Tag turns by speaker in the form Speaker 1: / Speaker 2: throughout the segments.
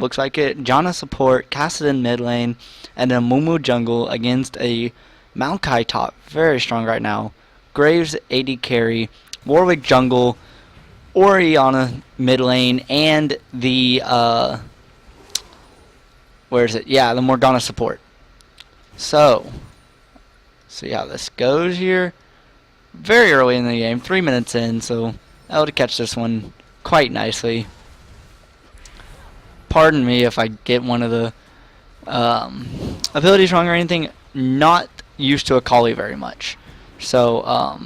Speaker 1: looks like it. Janna support, Kassadin mid lane, and then Mumu jungle against a Maokai top. Very strong right now. Graves AD carry, Warwick jungle, Orianna mid lane, and the where is it? Yeah, the Morgana support. So, see how this goes here. Very early in the game, 3 minutes in, so able to catch this one quite nicely. Pardon me if I get one of the abilities wrong or anything. Not used to Akali very much. So,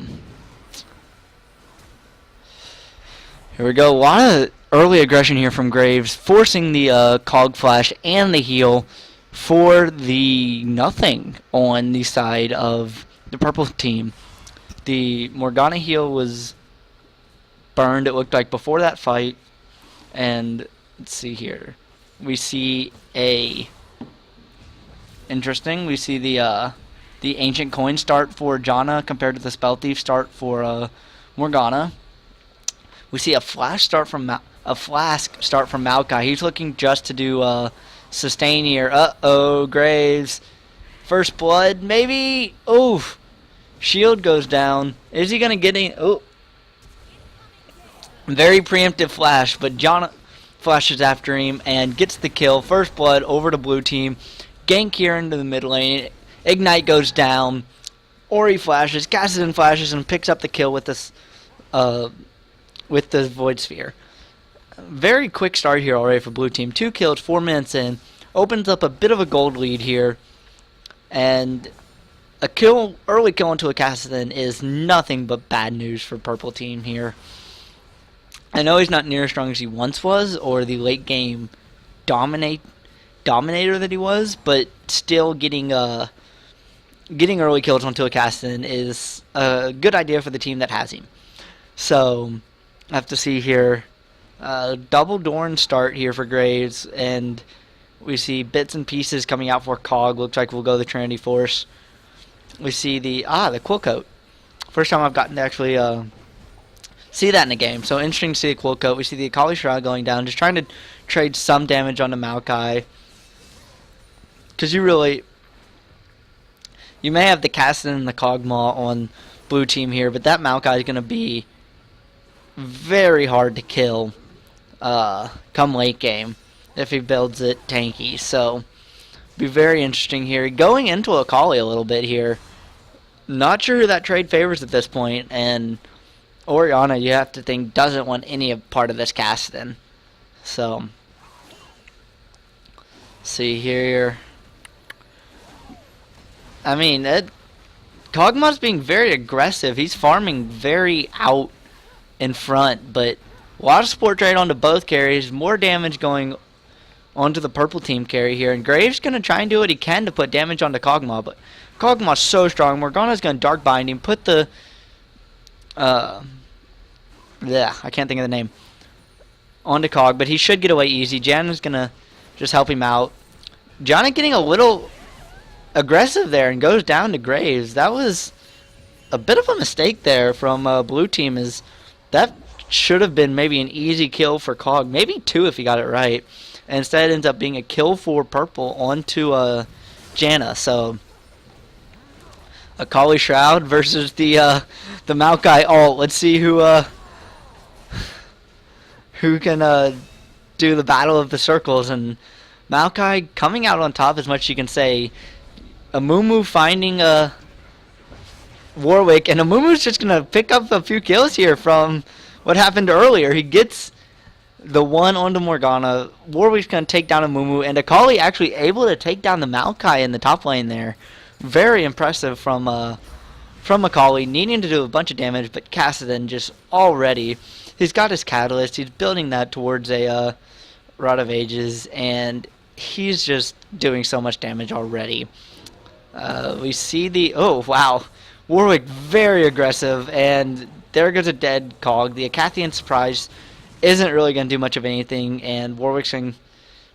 Speaker 1: here we go. A lot of early aggression here from Graves, forcing the Cog Flash and the heal for the nothing on the side of the purple team. The Morgana heal was burned, it looked like, before that fight. And let's see here. We see interesting. We see the ancient coin start for Janna compared to the spell thief start for Morgana. We see a flask start from Maokai. He's looking just to do sustain here. Uh-oh, Graves. First blood, maybe. Oof. Shield goes down. Is he gonna get any? Oh. Very preemptive flash, but Janna flashes after him and gets the kill. First blood over to blue team. Gank here into the mid lane. Ignite goes down. Ori flashes, Kassadin flashes, and picks up the kill with this with the Void Sphere. Very quick start here already for blue team. 2 kills, 4 minutes in. Opens up a bit of a gold lead here. And a early kill into a Kassadin is nothing but bad news for purple team here. I know he's not near as strong as he once was, or the late game dominator that he was, but still getting early kills onto a Kassadin is a good idea for the team that has him. So I have to see here. Double Dorn start here for Graves, and we see bits and pieces coming out for Cog. Looks like we'll go the Trinity Force. We see the Quill Coat. First time I've gotten to actually see that in a game. So interesting to see the Quill Coat. We see the Akali Shroud going down, just trying to trade some damage onto Maokai. Because you may have the Kassadin and the Kog'Maw on blue team here, but that Maokai is going to be very hard to kill come late game if he builds it tanky. So be very interesting here. Going into Akali a little bit here. Not sure who that trade favors at this point, and Orianna, you have to think, doesn't want any part of this Kassadin. So, see here. I mean, Kog'Maw's being very aggressive. He's farming very out in front, but a lot of support trade onto both carries. More damage going onto the purple team carry here, and Graves going to try and do what he can to put damage onto Kog'Maw, but Kog'Maw's so strong. Morgana's going to Dark Bind him, put the I can't think of the name onto Cog, but he should get away easy. Janna's going to just help him out. Janna getting a little aggressive there and goes down to Graves. That was a bit of a mistake there from blue team. Is that should have been maybe an easy kill for Cog, maybe 2 if he got it right. And instead it ends up being a kill for purple onto Janna. So Akali Shroud versus the Maokai ult. Let's see who can do the battle of the circles. And Maokai coming out on top as much as you can say. Amumu finding Warwick, and Amumu's just gonna pick up a few kills here from what happened earlier. He gets the one onto Morgana. Warwick's gonna take down Amumu, and Akali actually able to take down the Maokai in the top lane there. Very impressive from Akali, needing to do a bunch of damage, but Kassadin just already, he's got his catalyst. He's building that towards a Rod of Ages, and he's just doing so much damage already. We see the, oh wow, Warwick very aggressive, and there goes a dead Cog. The Acathian Surprise isn't really going to do much of anything, and Warwick's in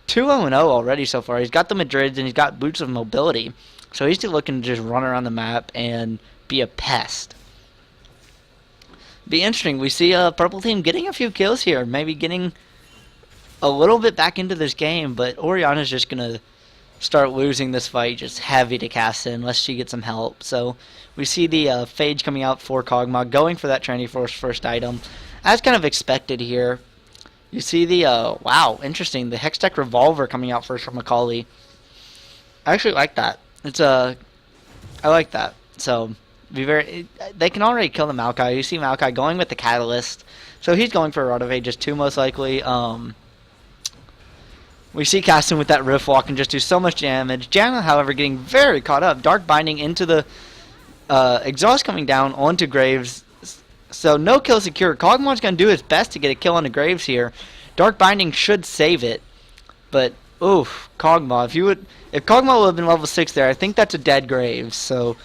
Speaker 1: 2-0-0 already so far. He's got the Madrids, and he's got Boots of Mobility, so he's still looking to just run around the map and be a pest. Be interesting. We see purple team getting a few kills here, maybe getting a little bit back into this game, but Oriana's just going to start losing this fight just heavy to Cassidy unless she gets some help. So we see the Phage coming out for Kog'Maw, going for that Trinity Force first item. As kind of expected here. You see the, wow, interesting, the Hextech Revolver coming out first from Akali. I actually like that. It's I like that. So, they can already kill the Maokai. You see Maokai going with the Catalyst. So he's going for a Rod of Ages too, most likely. We see Cassidy with that Rift Walk and just do so much damage. Janna, however, getting very caught up. Dark Binding into the Exhaust coming down onto Graves. So no kill secure. Kog'Maw's going to do his best to get a kill on the Graves here. Dark Binding should save it. But, oof, Kog'Maw. If Kog'Maw would have been level 6 there, I think that's a dead Graves. So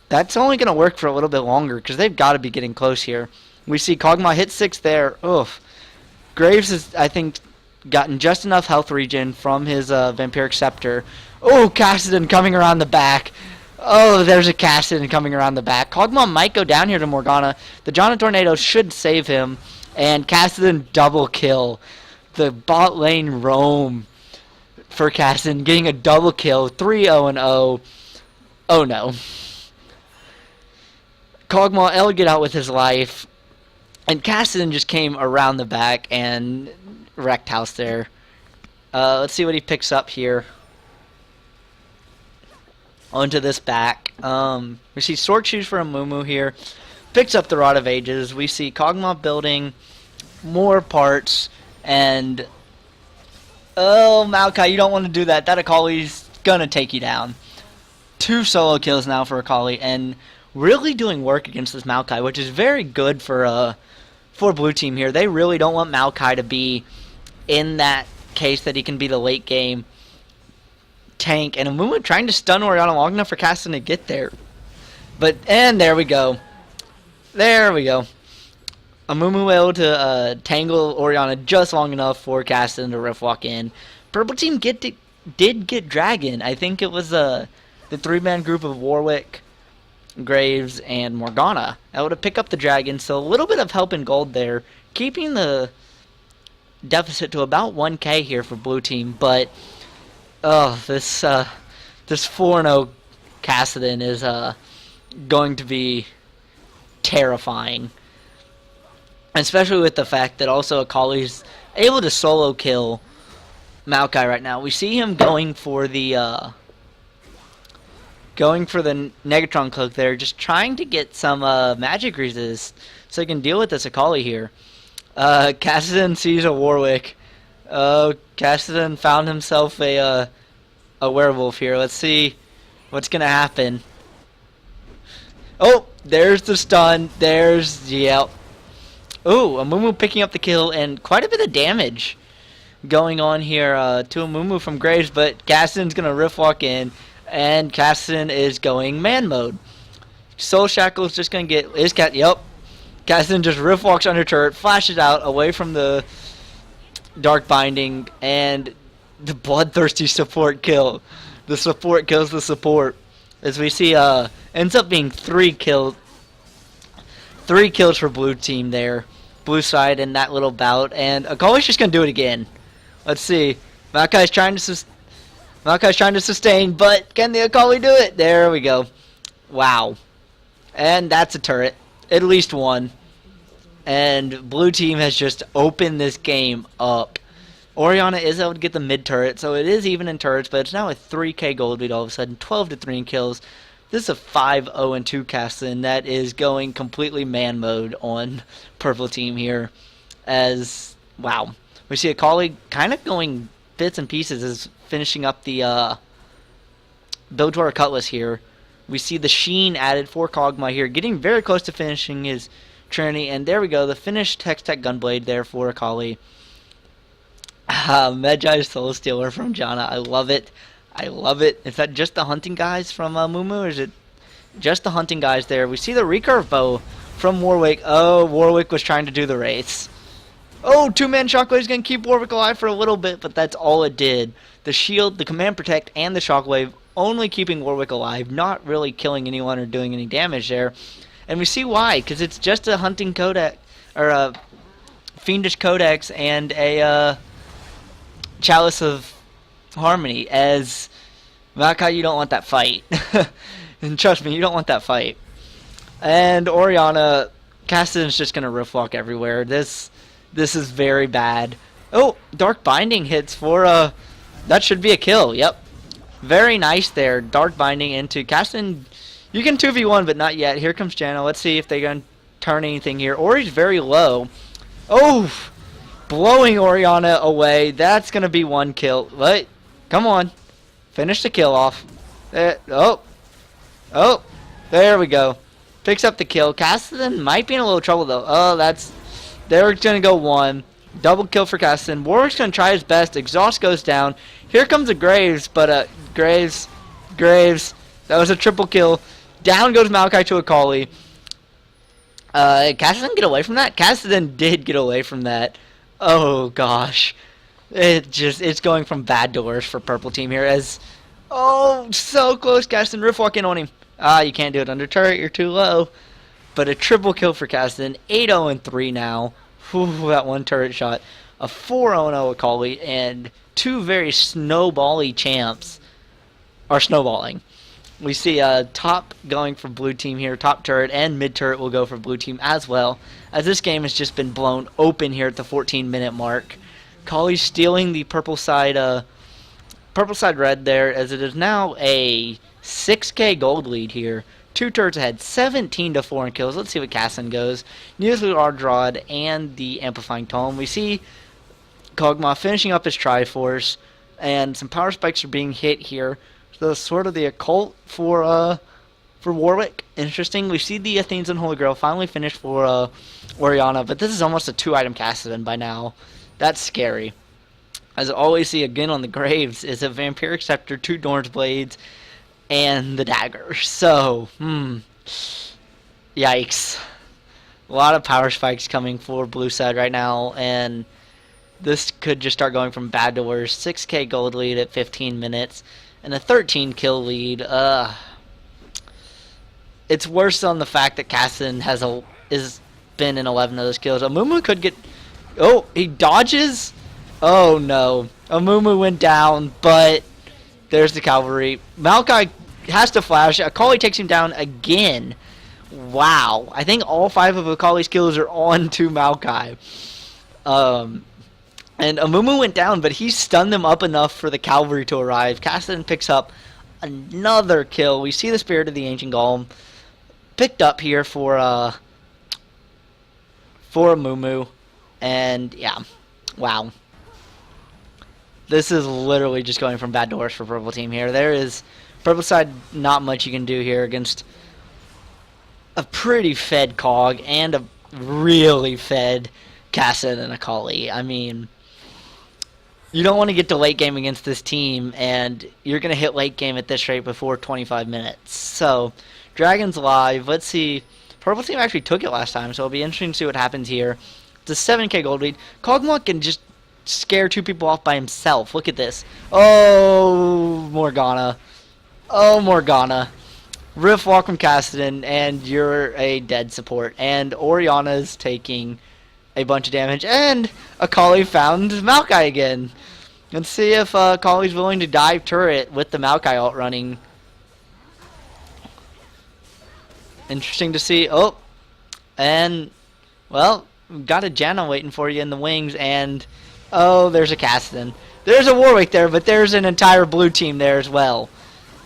Speaker 1: that's only going to work for a little bit longer because they've got to be getting close here. We see Kog'Maw hit 6 there. Oof. Graves has, I think, gotten just enough health regen from his Vampiric Scepter. Oh, Kassadin coming around the back. Oh, there's a Kassadin coming around the back. Kog'Maw might go down here to Morgana. The Janna Tornado should save him. And Kassadin double kill. The bot lane roam for Kassadin, getting a double kill. 3-0-0. Oh no. Kog'Maw will get out with his life. And Kassadin just came around the back and wrecked house there. Let's see what he picks up here. Onto this back. We see Sword Shoes for Amumu here. Picks up the Rod of Ages. We see Kog'Maw building more parts. And oh, Maokai, you don't want to do that. That Akali's gonna take you down. 2 solo kills now for Akali, and really doing work against this Maokai, which is very good for blue team here. They really don't want Maokai to be in that case that he can be the late game tank, and Amumu trying to stun Oriana long enough for Kassadin to get there. And there we go. There we go. Amumu able to tangle Oriana just long enough for Kassadin to rift walk in. Purple team did get Dragon. I think it was the 3-man group of Warwick, Graves, and Morgana able to pick up the Dragon. So a little bit of help in gold there, keeping the deficit to about 1k here for blue team. But this 4-0 Kassadin is going to be terrifying, especially with the fact that also Akali's able to solo kill Maokai right now. We see him going for the Negatron Cloak there, just trying to get some magic resist so he can deal with this Akali here. Kassadin sees a Warwick. Kassadin found himself a werewolf here. Let's see what's gonna happen. Oh, there's the stun. Yep. Oh, Amumu picking up the kill and quite a bit of damage going on here to Amumu from Graves, but Kassadin's gonna rift walk in, and Kassadin is going man mode. Soul Shackle's just gonna get yep. Kassadin just rift walks under turret, flashes out away from the Dark Binding, and the bloodthirsty support kill. The support kills the support. As we see, ends up being 3 kills. 3 kills for blue team there. Blue side in that little bout. And Akali's just going to do it again. Let's see. Maokai's trying to sustain, but can the Akali do it? There we go. Wow. And that's a turret. At least one. And blue team has just opened this game up. Oriana is able to get the mid turret, so it is even in turrets, but it's now a 3k gold lead all of a sudden, 12-3 in kills. This is a 5-0-2 Kassadin that is going completely man mode on purple team here. As, wow. We see Akali kind of going bits and pieces as finishing up the build to our Cutlass here. We see the Sheen added for Kog'Maw here, getting very close to finishing his Trinity, and there we go, the finished Hextech Gunblade there for Akali. Medjai Soul Stealer from Janna. I love it. I love it. Is that just the hunting guys from Mumu, or is it just the hunting guys there? We see the recurve bow from Warwick. Oh, Warwick was trying to do the race. Oh, 2-man Shockwave is going to keep Warwick alive for a little bit, but that's all it did. The shield, the command protect, and the Shockwave only keeping Warwick alive, not really killing anyone or doing any damage there. And we see why, because it's just a hunting codex, or a fiendish codex, and a Chalice of Harmony, as Maokai, you don't want that fight. And trust me, you don't want that fight. And Orianna, Kassadin's just gonna rift walk everywhere. This is very bad. Oh, Dark Binding hits for that should be a kill. Yep. Very nice there. Dark Binding into Kassadin. You can 2v1, but not yet. Here comes Janna. Let's see if they're gonna turn anything here. Ori's very low. Oh, blowing Orianna away. That's gonna be one kill. Wait, come on. Finish the kill off. Oh, there we go. Picks up the kill. Kassadin might be in a little trouble though. Oh, they're gonna go one. Double kill for Kassadin. Warwick's gonna try his best. Exhaust goes down. Here comes a Graves, but Graves. That was a triple kill. Down goes Maokai to Akali. Kassadin get away from that? Kassadin did get away from that. Oh gosh. It's going from bad to worse for purple team here as so close. Kassadin rift walk in on him. You can't do it under turret, you're too low. But a triple kill for Kassadin. 8-0-3 now. Whew, that one turret shot. A 4-0 Akali and two very snowbally champs are snowballing. We see top going for blue team here. Top turret and mid turret will go for blue team as well, as this game has just been blown open here at the 14-minute mark. Akali's stealing the purple side red there, as it is now a 6k gold lead here. Two turrets ahead, 17-4 in kills. Let's see what Kassadin goes. Usually Ardrod and the Amplifying Tome. We see Kog'Maw finishing up his Triforce, and some power spikes are being hit here. The Sword of the Occult for Warwick. Interesting. We see the Athene's and Holy Grail finally finished for Orianna, but this is almost a 2-item Kassadin by now. That's scary. As I always see again on the Graves is a Vampiric Scepter, 2 Dorn's Blades, and the dagger. So, yikes. A lot of power spikes coming for blue side right now, and this could just start going from bad to worse. 6k gold lead at 15 minutes, and a 13 kill lead. It's worse on the fact that Kassadin is been in 11 of those kills. Amumu could get... Oh, he dodges? Oh no. Amumu went down, but there's the cavalry. Maokai has to flash. Akali takes him down again. Wow. I think all 5 of Akali's kills are on to Maokai. And Amumu went down, but he stunned them up enough for the cavalry to arrive. Kassadin picks up another kill. We see the Spirit of the Ancient Golem picked up here for Amumu. And yeah, wow. This is literally just going from bad to worse for purple team here. There is purple side, not much you can do here against a pretty fed Cog and a really fed Kassadin and Akali. I mean, you don't want to get to late game against this team, and you're going to hit late game at this rate before 25 minutes. So, Dragon's live. Let's see. Purple team actually took it last time, so it'll be interesting to see what happens here. It's a 7k gold lead. Kog'Maw can just scare 2 people off by himself. Look at this. Oh, Morgana. Oh, Morgana. Rift walk from Kassadin, and you're a dead support. And Orianna's taking a bunch of damage, and Akali found Maokai again. Let's see if Akali's willing to dive turret with the Maokai ult running. Interesting to see. Oh, and, well, got a Janna waiting for you in the wings, and oh, there's a Kassadin. There's a Warwick there, but there's an entire blue team there as well.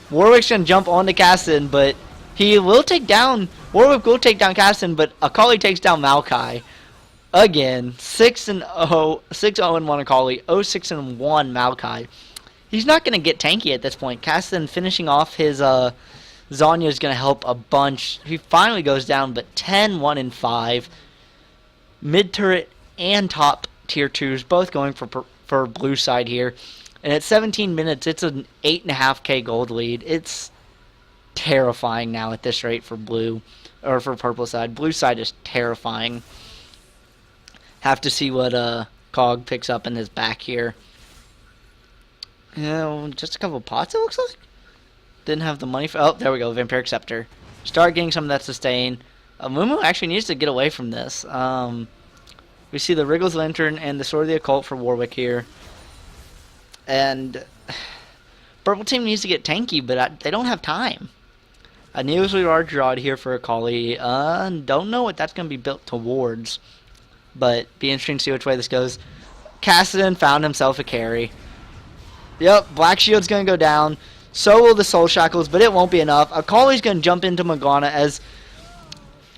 Speaker 1: Warwick's gonna jump onto Kassadin, but he will take down... Warwick will take down Kassadin, but Akali takes down Maokai. Again, 6-0, 6-0-1 Akali, 0-6-1 Maokai. He's not gonna get tanky at this point. Kassadin finishing off his Zhonya is gonna help a bunch. He finally goes down, but 10-1-5. Mid turret and top tier 2s both going for blue side here. And at 17 minutes, it's an 8.5k gold lead. It's terrifying now at this rate for blue, or for purple side. Blue side is terrifying. Have to see what Cog picks up in his back here. You know, just a couple pots, it looks like. Didn't have the money for... Oh, there we go, Vampiric Scepter. Start getting some of that sustain. Amumu actually needs to get away from this. We see the Wriggles Lantern and the Sword of the Occult for Warwick here. And Purple Team needs to get tanky, but they don't have time. A unusually large rod here for Akali. Don't know what that's going to be built towards, but be interesting to see which way this goes. Kassadin found himself a carry. Yep, Black Shield's going to go down. So will the Soul Shackles, but it won't be enough. Akali's going to jump into Morgana as...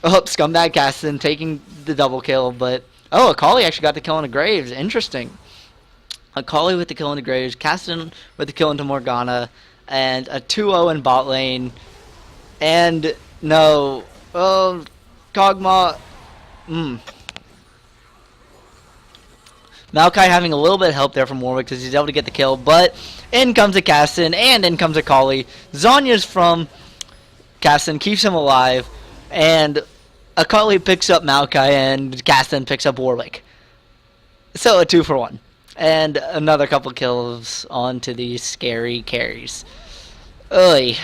Speaker 1: Oh, Scumbag Kassadin taking the double kill, but... Oh, Akali actually got the kill into Graves. Interesting. Akali with the kill into Graves, Kassadin with the kill into Morgana, and a 2-0 in bot lane. And, no... Oh, Kog'Maw... Maokai having a little bit of help there from Warwick because he's able to get the kill, but in comes a Kassadin, and in comes a Akali. Zhonya's from Kassadin, keeps him alive, and Akali picks up Maokai, and Kassadin picks up Warwick. So a 2-for-1. And another couple kills onto these scary carries. Oy.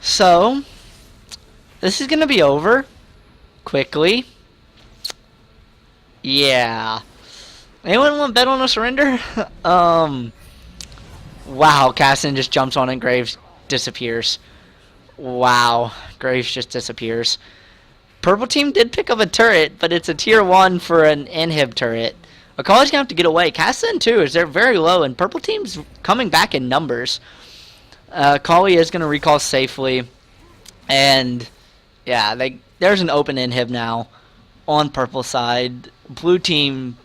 Speaker 1: So, this is going to be over quickly. Yeah. Anyone want to bet on a surrender? Wow, Kassadin just jumps on and Graves disappears. Wow, Graves just disappears. Purple Team did pick up a turret, but it's a tier 1 for an inhib turret. Akali's going to have to get away. Kassadin too, is they're very low, and Purple Team's coming back in numbers. Akali is going to recall safely. And, yeah, there's an open inhib now on Purple side. Blue Team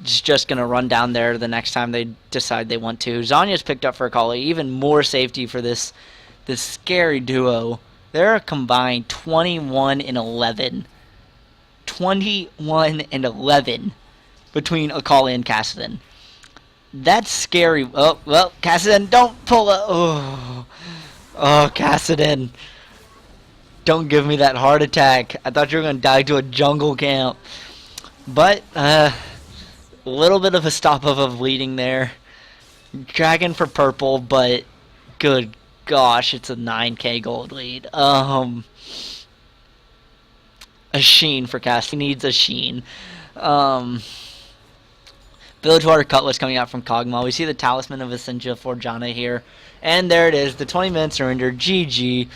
Speaker 1: is just going to run down there the next time they decide they want to. Zhonya's picked up for Akali. Even more safety for this scary duo. They're a combined 21 and 11. 21 and 11 between Akali and Kassadin. That's scary. Oh, well, Kassadin, don't pull it. Oh, Kassadin. Don't give me that heart attack. I thought you were going to die to a jungle camp. But, a little bit of a stop of a bleeding there. Dragon for purple, but good gosh, it's a 9k gold lead. A sheen for Cass. He needs a sheen. Bilgewater Cutlass coming out from Kog'Maw. We see the Talisman of Essentia for Janna here. And there it is, the 20-minute surrender. GG.